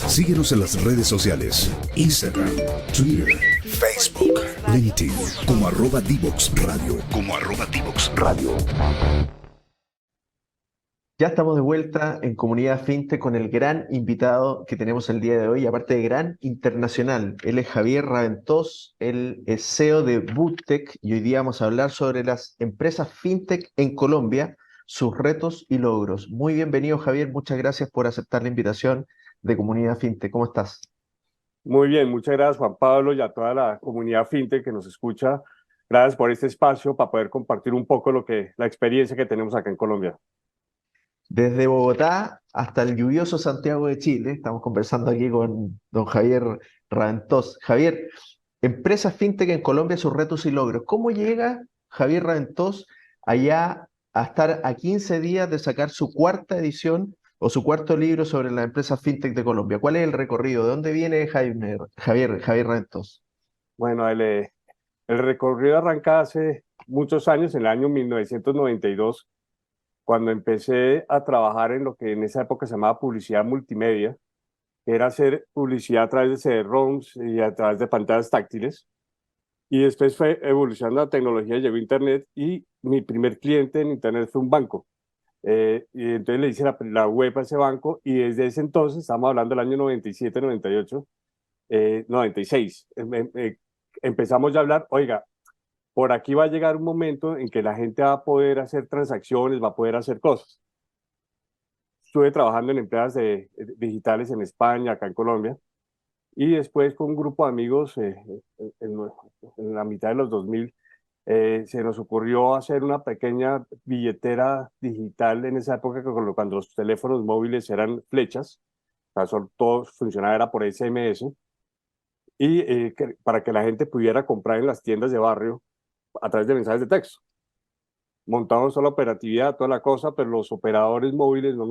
Síguenos en las redes sociales, Instagram, Twitter, Facebook, LinkedIn, como @Divoxradio, Ya estamos de vuelta en Comunidad FinTech con el gran invitado que tenemos el día de hoy, aparte de gran internacional. Él es Javier Raventós, él es CEO de Bootech y hoy día vamos a hablar sobre las empresas FinTech en Colombia, sus retos y logros. Muy bienvenido, Javier, muchas gracias por aceptar la invitación de Comunidad FinTech. ¿Cómo estás? Muy bien, muchas gracias Juan Pablo y a toda la comunidad FinTech que nos escucha. Gracias por este espacio para poder compartir un poco la experiencia que tenemos acá en Colombia. Desde Bogotá hasta el lluvioso Santiago de Chile, estamos conversando aquí con don Javier Raventós. Javier, empresas fintech en Colombia, sus retos y logros. ¿Cómo llega Javier Raventós allá a estar a 15 días de sacar su cuarta edición o su cuarto libro sobre las empresas fintech de Colombia? ¿Cuál es el recorrido? ¿De dónde viene Javier Raventós? Bueno, el recorrido arranca hace muchos años, en el año 1992, cuando empecé a trabajar en lo que en esa época se llamaba publicidad multimedia, que era hacer publicidad a través de CD-ROMs y a través de pantallas táctiles. Y después fue evolucionando la tecnología, llegó Internet y mi primer cliente en Internet fue un banco. Y entonces le hice la web a ese banco y desde ese entonces, estamos hablando del año 97, 98, 96, empezamos ya a hablar, oiga, por aquí va a llegar un momento en que la gente va a poder hacer transacciones, va a poder hacer cosas. Estuve trabajando en empresas digitales en España, acá en Colombia, y después con un grupo de amigos en, en la mitad de los 2000 se nos ocurrió hacer una pequeña billetera digital en esa época cuando los teléfonos móviles eran flechas, o sea, todo funcionaba era por SMS, y para que la gente pudiera comprar en las tiendas de barrio a través de mensajes de texto. Montamos toda la operatividad, toda la cosa, pero los operadores móviles no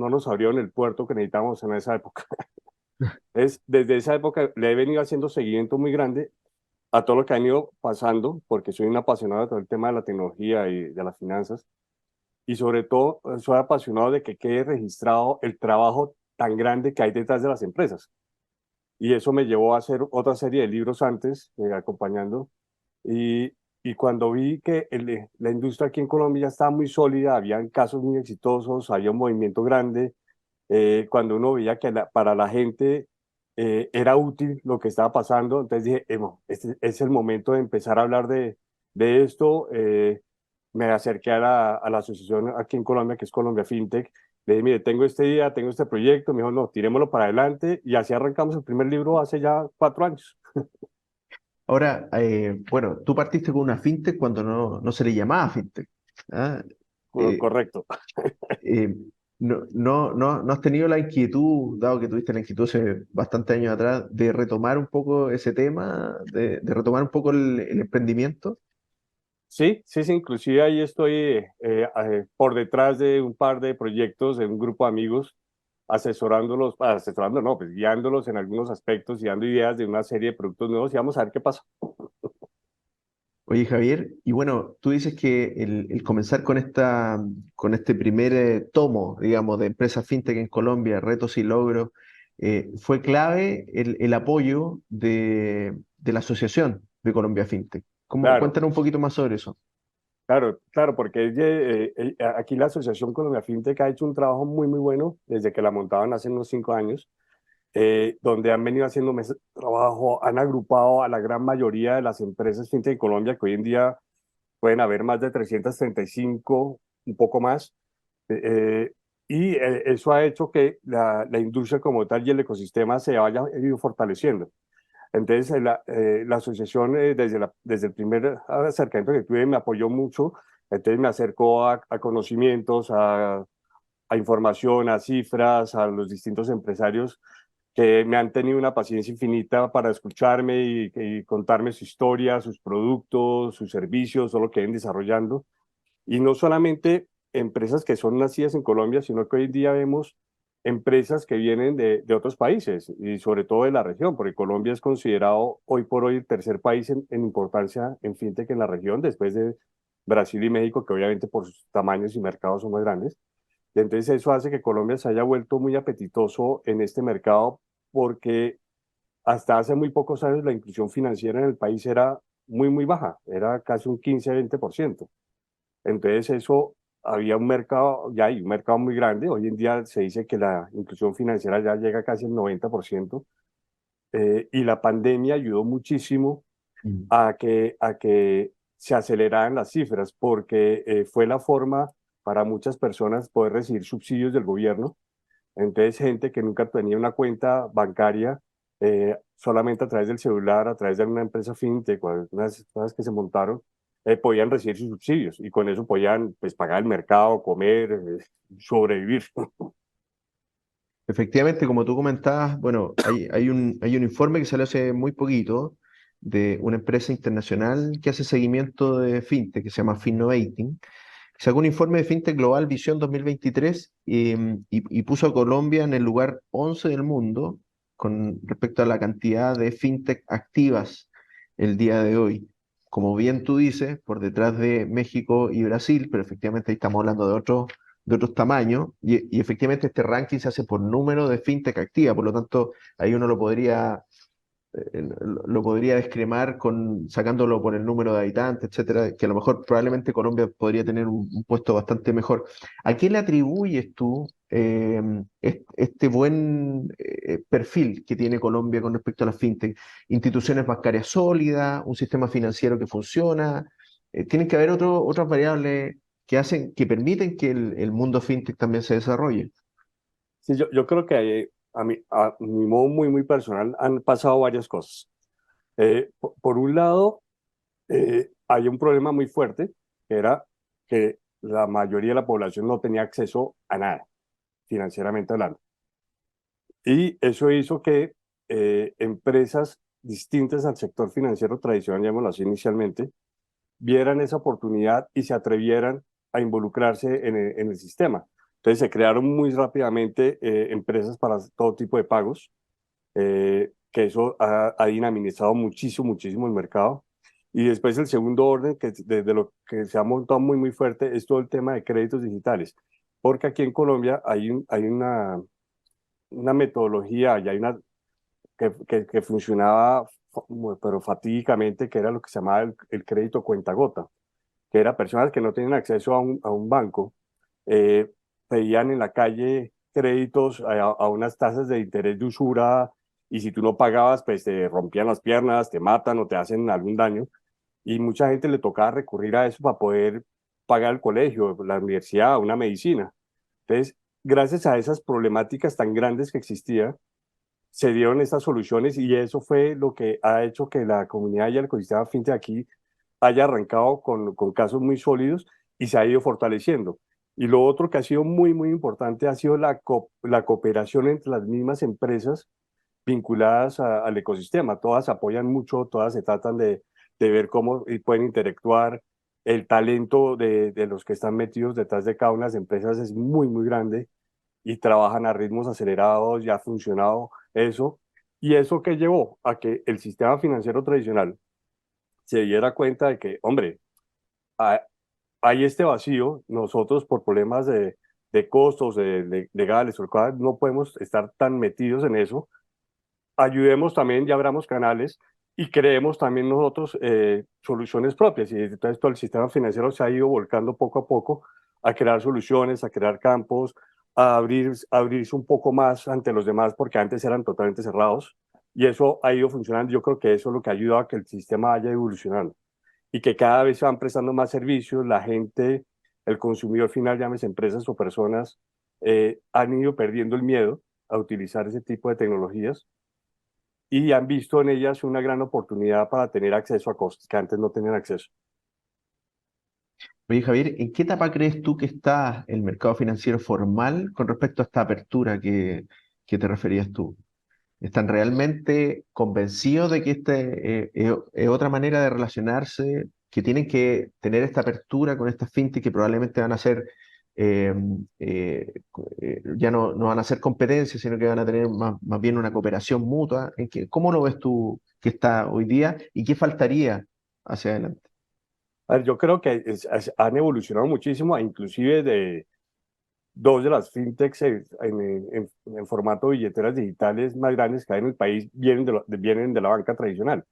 nos abrieron el puerto que necesitábamos en esa época. Desde esa época le he venido haciendo seguimiento muy grande a todo lo que han ido pasando, porque soy un apasionado de todo el tema de la tecnología y de las finanzas, y sobre todo soy apasionado de que quede registrado el trabajo tan grande que hay detrás de las empresas. Y eso me llevó a hacer otra serie de libros antes, acompañando, y, y cuando vi que la industria aquí en Colombia ya estaba muy sólida, habían casos muy exitosos, había un movimiento grande, cuando uno veía que para la gente era útil lo que estaba pasando, entonces dije, este es el momento de empezar a hablar de esto. Me acerqué a la asociación aquí en Colombia, que es Colombia FinTech. Le dije, mire, tengo este día, tengo este proyecto. Me dijo, no, tirémoslo para adelante. Y así arrancamos el primer libro hace ya 4 años. Ahora, bueno, tú partiste con una fintech cuando no se le llamaba fintech. ¿Ah? Eh, Correcto. eh, no has tenido la inquietud, dado que tuviste la inquietud hace bastantes años atrás, de retomar un poco ese tema, de retomar un poco el emprendimiento? Sí, sí, sí, inclusive ahí estoy por detrás de un par de proyectos de un grupo de amigos, asesorando, no, pues guiándolos en algunos aspectos y dando ideas de una serie de productos nuevos y vamos a ver qué pasa. Oye, Javier, y bueno, tú dices que el comenzar con este primer tomo, digamos, de empresas fintech en Colombia, retos y logros, fue clave el apoyo de la Asociación de Colombia Fintech. Claro, Cuéntanos un poquito más sobre eso. claro, claro, porque aquí la Asociación Colombia FinTech ha hecho un trabajo muy, muy bueno desde que la montaban hace unos 5 años, donde han venido haciendo trabajo, han agrupado a la gran mayoría de las empresas FinTech en Colombia, que hoy en día pueden haber más de 335, un poco más, eh, y eso ha hecho que la industria como tal y el ecosistema se vaya ido fortaleciendo. Entonces, la asociación, desde el primer acercamiento que tuve, me apoyó mucho. Entonces, me acercó a conocimientos, a información, a cifras, a los distintos empresarios que me han tenido una paciencia infinita para escucharme y contarme su historia, sus productos, sus servicios, todo lo que vienen desarrollando. Y no solamente empresas que son nacidas en Colombia, sino que hoy en día vemos empresas que vienen de otros países y sobre todo de la región, porque Colombia es considerado hoy por hoy el tercer país en importancia en fintech en la región, después de Brasil y México, que obviamente por sus tamaños y mercados son más grandes. Y entonces eso hace que Colombia se haya vuelto muy apetitoso en este mercado porque hasta hace muy pocos años la inclusión financiera en el país era muy, muy baja, era casi un 15-20%. Entonces eso, había un mercado, ya hay un mercado muy grande. Hoy en día se dice que la inclusión financiera ya llega casi al 90%, y la pandemia ayudó muchísimo Mm. a que se aceleraran las cifras, porque fue la forma para muchas personas poder recibir subsidios del gobierno. Entonces, gente que nunca tenía una cuenta bancaria, solamente a través del celular, a través de una empresa fintech, o unas cosas que se montaron, podían recibir sus subsidios y con eso podían, pues, pagar el mercado, comer, sobrevivir. Efectivamente, como tú comentabas, bueno, hay un informe que salió hace muy poquito de una empresa internacional que hace seguimiento de fintech, que se llama Finnovating. Sacó un informe de Fintech Global Visión 2023 y puso a Colombia en el lugar 11 del mundo con respecto a la cantidad de fintech activas el día de hoy. Como bien tú dices, por detrás de México y Brasil, pero efectivamente ahí estamos hablando de otros tamaños, y efectivamente este ranking se hace por número de fintech activa, por lo tanto ahí uno lo podría descremar sacándolo por el número de habitantes, etcétera, que a lo mejor probablemente Colombia podría tener un puesto bastante mejor. ¿A qué le atribuyes tú este buen perfil que tiene Colombia con respecto a la fintech? ¿Instituciones bancarias sólidas, un sistema financiero que funciona? Tienen que haber otras variables que permiten que el mundo fintech también se desarrolle. Sí, yo creo que a mi modo muy, muy personal han pasado varias cosas. Por un lado, hay un problema muy fuerte, que era que la mayoría de la población no tenía acceso a nada, financieramente hablando. Y eso hizo que empresas distintas al sector financiero tradicional, llamémoslo así inicialmente, vieran esa oportunidad y se atrevieran a involucrarse en el sistema. Entonces se crearon muy rápidamente empresas para todo tipo de pagos, que eso ha dinamizado muchísimo, muchísimo el mercado. Y después el segundo orden, que desde lo que se ha montado muy, muy fuerte, es todo el tema de créditos digitales. Porque aquí en Colombia hay una metodología, y hay una que funcionaba, pero fatídicamente, que era lo que se llamaba el crédito cuentagota, que era personas que no tenían acceso a un banco, eh, pedían en la calle créditos a unas tasas de interés de usura, y si tú no pagabas, pues te rompían las piernas, te matan o te hacen algún daño, y mucha gente le tocaba recurrir a eso para poder pagar el colegio, la universidad, una medicina. Entonces, gracias a esas problemáticas tan grandes que existían, se dieron estas soluciones, y eso fue lo que ha hecho que la comunidad y el ecosistema fintech aquí haya arrancado con casos muy sólidos y se ha ido fortaleciendo. Y lo otro que ha sido muy, muy importante ha sido la cooperación entre las mismas empresas vinculadas al ecosistema. Todas se apoyan mucho, todas se tratan de ver cómo pueden interactuar. El talento de los que están metidos detrás de cada una de las empresas es muy, muy grande, y trabajan a ritmos acelerados, ya ha funcionado eso. ¿Y eso que llevó? A que el sistema financiero tradicional se diera cuenta de que, hombre, ha- hay este vacío, nosotros por problemas de costos, de legales, o cosas, no podemos estar tan metidos en eso. Ayudemos también, ya abramos canales y creemos también nosotros soluciones propias. Y entonces todo el sistema financiero se ha ido volcando poco a poco a crear soluciones, a crear campos, abrirse un poco más ante los demás, porque antes eran totalmente cerrados. Y eso ha ido funcionando. Yo creo que eso es lo que ha ayudado a que el sistema vaya evolucionando y que cada vez se van prestando más servicios. La gente, el consumidor final, llámese empresas o personas, han ido perdiendo el miedo a utilizar ese tipo de tecnologías, y han visto en ellas una gran oportunidad para tener acceso a cosas que antes no tenían acceso. Oye, Javier, ¿en qué etapa crees tú que está el mercado financiero formal con respecto a esta apertura que te referías tú? ¿Están realmente convencidos de que es otra manera de relacionarse, que tienen que tener esta apertura con estas fintech que probablemente van a ser, eh, ya no van a ser competencias, sino que van a tener más bien una cooperación mutua? ¿Cómo lo ves tú que está hoy día y qué faltaría hacia adelante? A ver, yo creo que han evolucionado muchísimo, inclusive dos de las fintechs en formato de billeteras digitales más grandes que hay en el país vienen de la banca tradicional,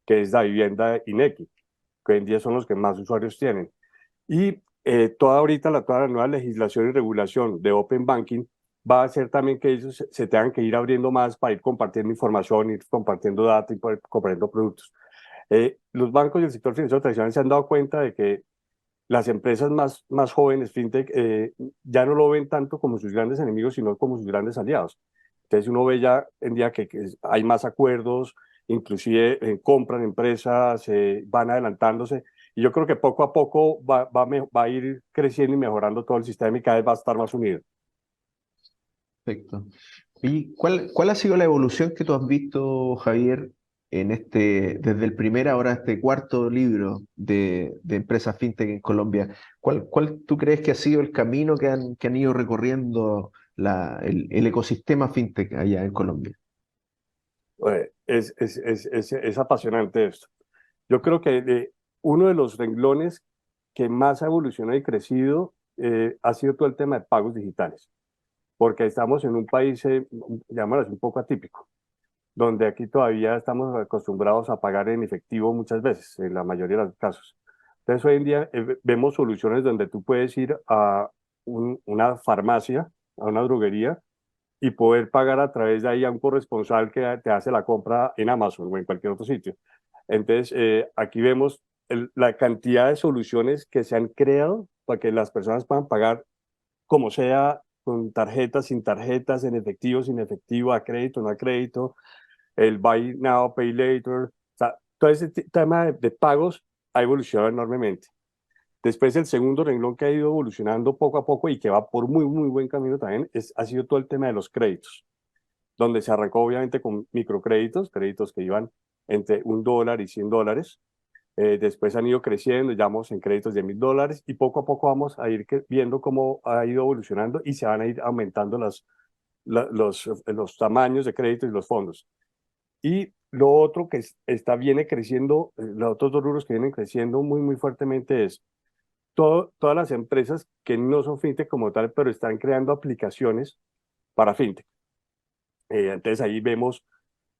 que es Davivienda y Nequi, que hoy en día son los que más usuarios tienen. Y toda la nueva legislación y regulación de Open Banking va a hacer también que ellos se tengan que ir abriendo más para ir compartiendo información, ir compartiendo datos y compartiendo productos. Los bancos y el sector financiero tradicional se han dado cuenta de que las empresas más jóvenes, fintech, ya no lo ven tanto como sus grandes enemigos, sino como sus grandes aliados. Entonces uno ve ya en día que hay más acuerdos, inclusive compran empresas, van adelantándose, y yo creo que poco a poco va a ir creciendo y mejorando todo el sistema y cada vez va a estar más unido. Perfecto. ¿Y cuál ha sido la evolución que tú has visto, Javier, desde el primer ahora este cuarto libro de empresas fintech en Colombia? ¿Cuál tú crees que ha sido el camino que han ido recorriendo el ecosistema fintech allá en Colombia? Es apasionante esto. Yo creo que uno de los renglones que más ha evolucionado y crecido ha sido todo el tema de pagos digitales, porque estamos en un país, llamémoslo así, un poco atípico, donde aquí todavía estamos acostumbrados a pagar en efectivo muchas veces, en la mayoría de los casos. Entonces, hoy en día vemos soluciones donde tú puedes ir a una farmacia, a una droguería, y poder pagar a través de ahí a un corresponsal que te hace la compra en Amazon o en cualquier otro sitio. Entonces, aquí vemos la cantidad de soluciones que se han creado para que las personas puedan pagar como sea, con tarjetas, sin tarjetas, en efectivo, sin efectivo, a crédito, no a crédito, el Buy Now, Pay Later. O sea, todo ese tema de pagos ha evolucionado enormemente. Después, el segundo renglón que ha ido evolucionando poco a poco y que va por muy, muy buen camino también ha sido todo el tema de los créditos, donde se arrancó obviamente con microcréditos, créditos que iban entre $1 y $100. Después han ido creciendo, ya vamos en créditos de $1.000 y poco a poco vamos a ir viendo cómo ha ido evolucionando y se van a ir aumentando los tamaños de créditos y los fondos. Y lo otro que viene creciendo, los otros dos rubros que vienen creciendo muy, muy fuertemente es todas las empresas que no son fintech como tal, pero están creando aplicaciones para fintech. Entonces ahí vemos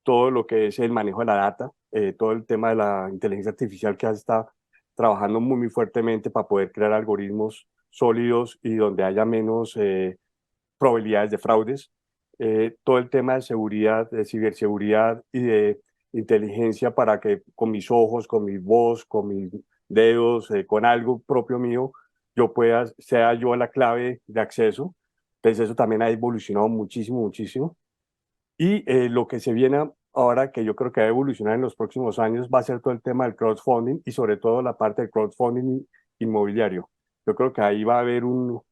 todo lo que es el manejo de la data, todo el tema de la inteligencia artificial que está trabajando muy, muy fuertemente para poder crear algoritmos sólidos y donde haya menos probabilidades de fraudes. Todo el tema de seguridad, de ciberseguridad y de inteligencia para que con mis ojos, con mi voz, con mis dedos, con algo propio mío, sea yo la clave de acceso. Entonces eso también ha evolucionado muchísimo, muchísimo. Y lo que se viene ahora, que yo creo que va a evolucionar en los próximos años, va a ser todo el tema del crowdfunding y sobre todo la parte del crowdfunding inmobiliario. Yo creo que ahí va a haber un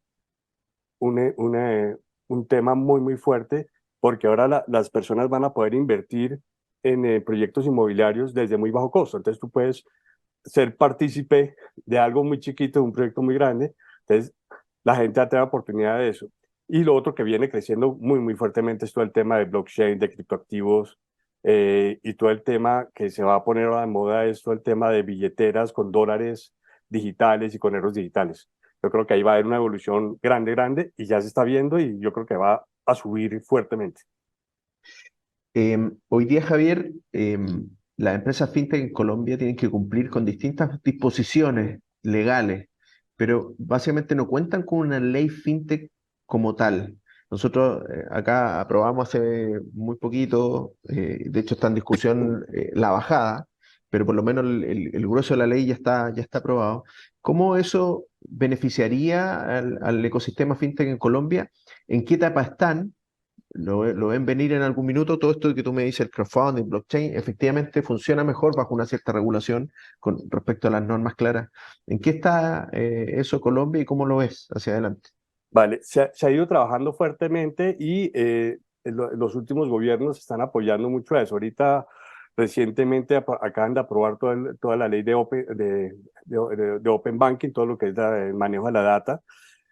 tema muy, muy fuerte, porque ahora las personas van a poder invertir en proyectos inmobiliarios desde muy bajo costo. Entonces tú puedes ser partícipe de algo muy chiquito, de un proyecto muy grande. Entonces la gente va a tener oportunidad de eso. Y lo otro que viene creciendo muy, muy fuertemente es todo el tema de blockchain, de criptoactivos, y todo el tema que se va a poner ahora de moda es todo el tema de billeteras con dólares digitales y con euros digitales. Yo creo que ahí va a haber una evolución grande, grande, y ya se está viendo y yo creo que va a subir fuertemente. Hoy día, Javier, las empresas fintech en Colombia tienen que cumplir con distintas disposiciones legales, pero básicamente no cuentan con una ley fintech como tal. Nosotros acá aprobamos hace muy poquito, de hecho está en discusión la bajada, pero por lo menos el grueso de la ley ya está aprobado. ¿Cómo eso beneficiaría al ecosistema fintech en Colombia? ¿En qué etapa están? ¿Lo ven venir en algún minuto? Todo esto que tú me dices, el crowdfunding, blockchain, efectivamente funciona mejor bajo una cierta regulación con respecto a las normas claras. ¿En qué está eso Colombia y cómo lo ves hacia adelante? Vale, se ha ido trabajando fuertemente y los últimos gobiernos están apoyando mucho a eso. Ahorita, recientemente, acaban de aprobar toda la ley de Open Banking, todo lo que es el manejo de la data,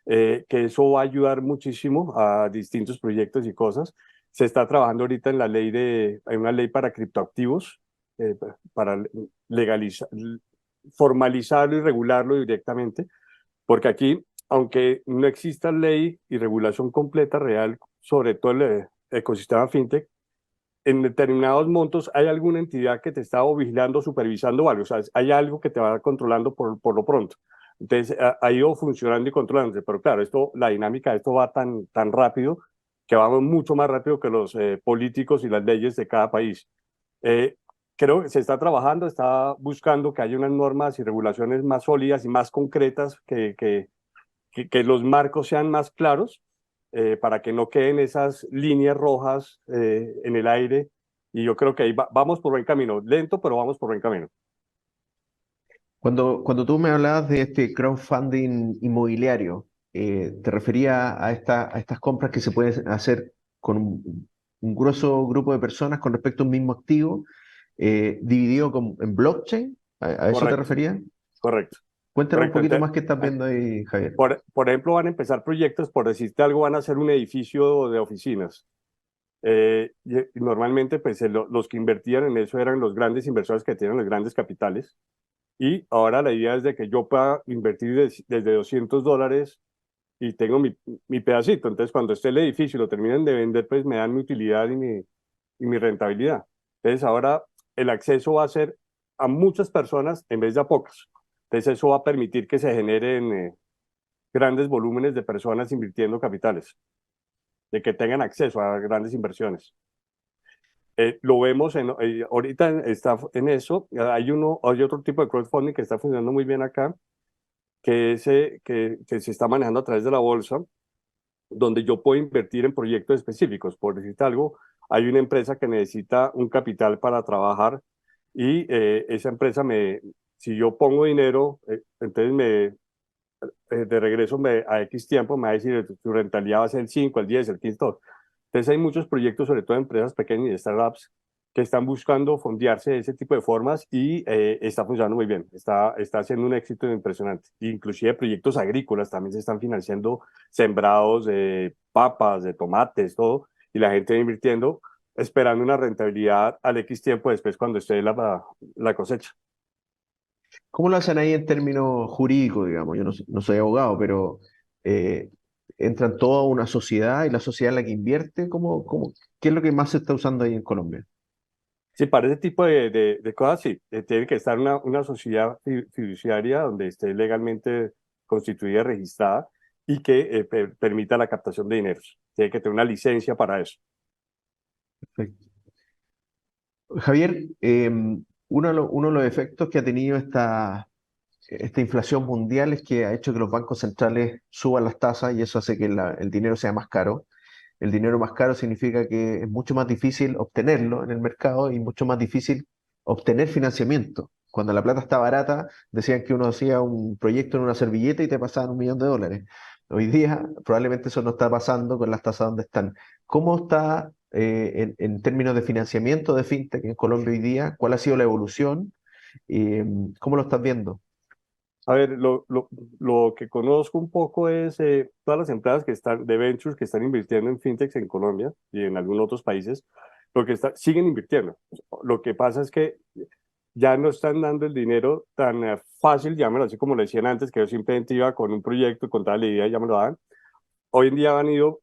que eso va a ayudar muchísimo a distintos proyectos y cosas. Se está trabajando ahorita en hay una ley para criptoactivos, para legalizar, formalizarlo y regularlo directamente, porque aquí aunque no exista ley y regulación completa real sobre todo el ecosistema fintech, en determinados montos hay alguna entidad que te está o vigilando, supervisando o algo, o sea, hay algo que te va controlando por lo pronto. Entonces, ha ido funcionando y controlándose, pero claro, la dinámica de esto va tan rápido que vamos mucho más rápido que los políticos y las leyes de cada país. Eh, Creo que se está trabajando, está buscando que haya unas normas y regulaciones más sólidas y más concretas, que los marcos sean más claros, para que no queden esas líneas rojas en el aire. Y yo creo que ahí vamos por buen camino, lento, pero vamos por buen camino. Cuando tú me hablabas de este crowdfunding inmobiliario, ¿te refería a estas compras que se pueden hacer con un grueso grupo de personas con respecto a un mismo activo, dividido en blockchain? ¿A eso te Correcto, referías? correcto, Cuéntanos un correcto. poquito Entonces, más qué estás viendo ahí, Javier. por ejemplo, van a empezar proyectos, por decirte algo, van a hacer un edificio de oficinas. Y normalmente, pues los que invertían en eso eran los grandes inversores que tienen los grandes capitales. Y ahora la idea es de que yo pueda invertir desde $200 y tengo mi pedacito. Entonces, cuando esté el edificio y lo terminen de vender, pues me dan mi utilidad y mi rentabilidad. Entonces, ahora el acceso va a ser a muchas personas en vez de a pocas. Entonces, eso va a permitir que se generen grandes volúmenes de personas invirtiendo capitales, de que tengan acceso a grandes inversiones. Lo vemos ahorita está en eso. Hay otro tipo de crowdfunding que está funcionando muy bien acá, que se está manejando a través de la bolsa, donde yo puedo invertir en proyectos específicos. Por decirte algo, hay una empresa que necesita un capital para trabajar y esa empresa si yo pongo dinero, entonces de regreso a X tiempo me va a decir tu rentabilidad va a ser el 5, el 10, el 15, todo. Entonces hay muchos proyectos, sobre todo empresas pequeñas y startups, que están buscando fondearse de ese tipo de formas y está funcionando muy bien, está haciendo un éxito impresionante. Inclusive proyectos agrícolas también se están financiando, sembrados de papas, de tomates, todo, y la gente va invirtiendo esperando una rentabilidad al X tiempo después cuando esté la cosecha. ¿Cómo lo hacen ahí en términos jurídicos, digamos? Yo no soy abogado, pero eh, entran toda una sociedad y la sociedad en la que invierte. ¿Qué es lo que más se está usando ahí en Colombia? Sí, para ese tipo de cosas, sí, tiene que estar una sociedad fiduciaria donde esté legalmente constituida, registrada y que permita la captación de dineros. Tiene que tener una licencia para eso. Perfecto. Javier, uno de los efectos que ha tenido esta inflación mundial es que ha hecho que los bancos centrales suban las tasas y eso hace que el dinero sea más caro. El dinero más caro significa que es mucho más difícil obtenerlo en el mercado y mucho más difícil obtener financiamiento. Cuando la plata está barata, decían que uno hacía un proyecto en una servilleta y te pasaban $1 millón. Hoy día probablemente eso no está pasando con las tasas donde están. ¿Cómo está en términos de financiamiento de fintech en Colombia hoy día? ¿Cuál ha sido la evolución? ¿Cómo lo estás viendo? A ver, lo que conozco un poco es todas las empresas que están de ventures que están invirtiendo en fintechs en Colombia y en algunos otros países, siguen invirtiendo. Lo que pasa es que ya no están dando el dinero tan fácil, llámelo así como lo decían antes, que yo simplemente iba con un proyecto y contaba la idea y ya me lo daban. Hoy en día han ido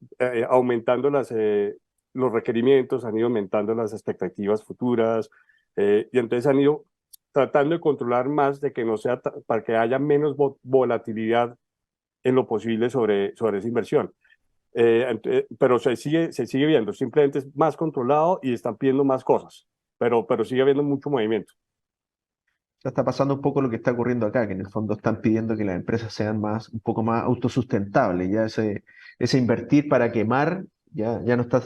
aumentando los requerimientos, han ido aumentando las expectativas futuras, y entonces han ido tratando de controlar más de que no sea, para que haya menos volatilidad en lo posible sobre esa inversión. Pero se sigue viendo, simplemente es más controlado y están pidiendo más cosas, pero sigue habiendo mucho movimiento. Ya está pasando un poco lo que está ocurriendo acá, que en el fondo están pidiendo que las empresas sean un poco más autosustentables. Ya ese invertir para quemar ya no está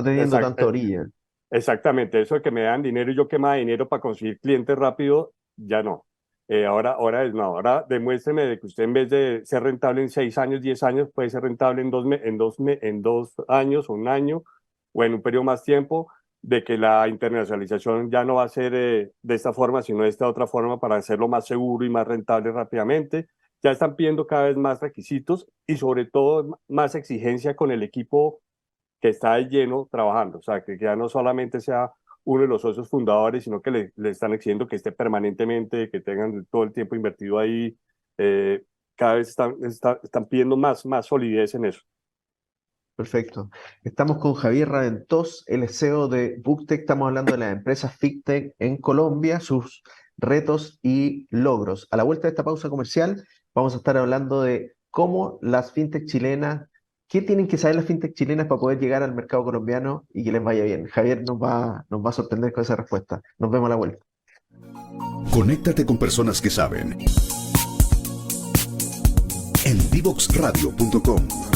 teniendo Exact- tanta orilla. Exactamente, eso de que me dan dinero y yo quema dinero para conseguir clientes rápido, ya no. Ahora es no, ahora demuéstreme de que usted en vez de ser rentable en 6 años, 10 años, puede ser rentable en 2 años o un año o en un periodo más tiempo, de que la internacionalización ya no va a ser de esta forma, sino de esta otra forma para hacerlo más seguro y más rentable rápidamente. Ya están pidiendo cada vez más requisitos y sobre todo más exigencia con el equipo que está de lleno trabajando, o sea, que ya no solamente sea uno de los socios fundadores, sino que le están exigiendo que esté permanentemente, que tengan todo el tiempo invertido ahí. cada vez están pidiendo más solidez en eso. Perfecto. Estamos con Javier Raventós, el es CEO de Booktech. Estamos hablando de las empresas FinTech en Colombia, sus retos y logros. A la vuelta de esta pausa comercial, vamos a estar hablando de cómo las FinTech chilenas, qué tienen que saber las FinTech chilenas para poder llegar al mercado colombiano y que les vaya bien. Javier nos va a sorprender con esa respuesta. Nos vemos a la vuelta. Conéctate con personas que saben. En divoxradio.com.